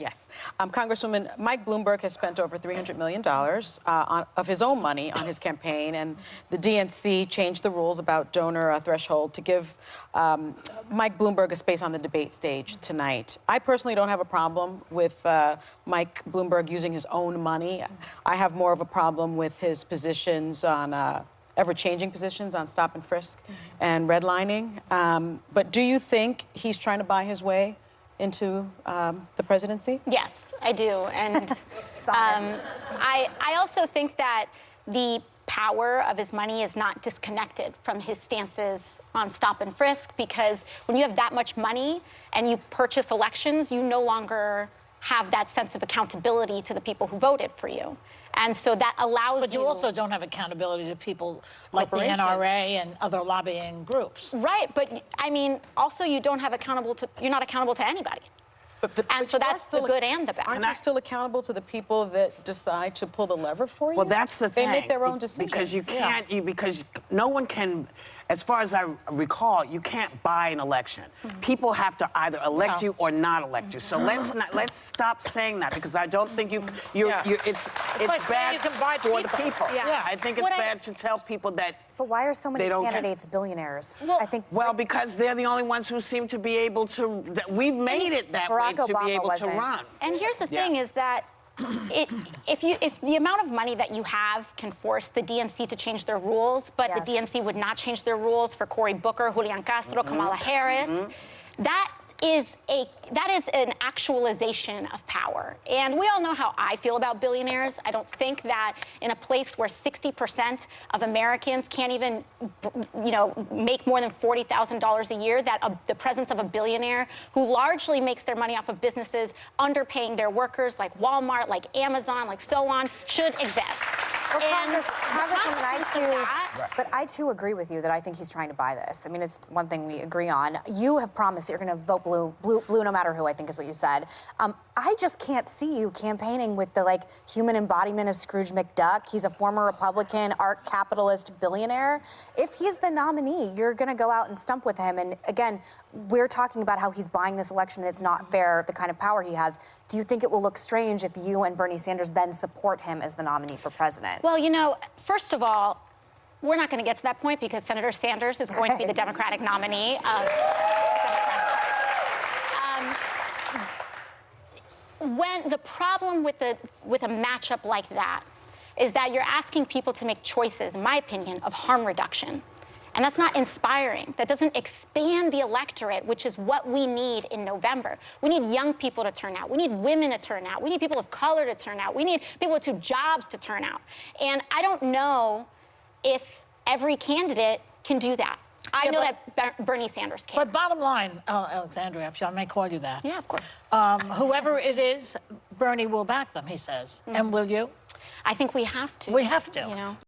Yes. Congresswoman, Mike Bloomberg has spent over $300 million of his own money on his campaign, and the DNC changed the rules about donor threshold to give Mike Bloomberg a space on the debate stage tonight. I personally don't have a problem with Mike Bloomberg using his own money. I have more of a problem with his positions on ever-changing positions on stop and frisk and redlining. But do you think he's trying to buy his way into the presidency? Yes, I do. And I also think that the power of his money is not disconnected from his stances on stop and frisk, because when you have that much money and you purchase elections, you no longer have that sense of accountability to the people who voted for you. And so that allows But you also don't have accountability to people like the NRA and other lobbying groups. Right, but I mean, also you're not accountable to anybody. And so that's the good and the bad. Aren't you still accountable to the people that decide to pull the lever for you? Well, that's the thing. They make their own decisions. Because you can't, because no one can, as far as I recall, you can't buy an election. People have to either elect you or not elect you. So let's stop saying that, because I don't think it's like bad you can buy for the people. Yeah. I think it's bad to tell people that. But why are so many candidates billionaires? Well, because they're the only ones who seem to be able to. We've made it that way to be able to run. And here's the thing: is that if the amount of money that you have can force the DNC to change their rules, but the DNC would not change their rules for Cory Booker, Julian Castro, Kamala Harris, that is an actualization of power. And we all know how I feel about billionaires. I don't think that in a place where 60% of Americans can't even, make more than $40,000 a year, that the presence of a billionaire who largely makes their money off of businesses underpaying their workers, like Walmart, like Amazon, like so on, should exist. Well, Congresswoman, I too agree with you that I think he's trying to buy this. I mean, it's one thing we agree on. You have promised that you're going to vote blue no matter who, I think is what you said. I just can't see you campaigning with the human embodiment of Scrooge McDuck. He's a former Republican, art capitalist billionaire. If he's the nominee, you're going to go out and stump with him. And again, we're talking about how he's buying this election. It's not fair, the kind of power he has. Do you think it will look strange if you and Bernie Sanders then support him as the nominee for president? Well, first of all, we're not going to get to that point because Senator Sanders is going to be the Democratic nominee of when the problem with a matchup like that is that you're asking people to make choices, in my opinion, of harm reduction. And that's not inspiring. That doesn't expand the electorate, which is what we need in November. We need young people to turn out. We need women to turn out. We need people of color to turn out. We need people with 2 jobs to turn out. And I don't know if every candidate can do that. I know that Bernie Sanders can. But bottom line, Alexandria, if I may call you that. Yeah, of course. Whoever it is, Bernie will back them, he says. And will you? I think we have to. We have to.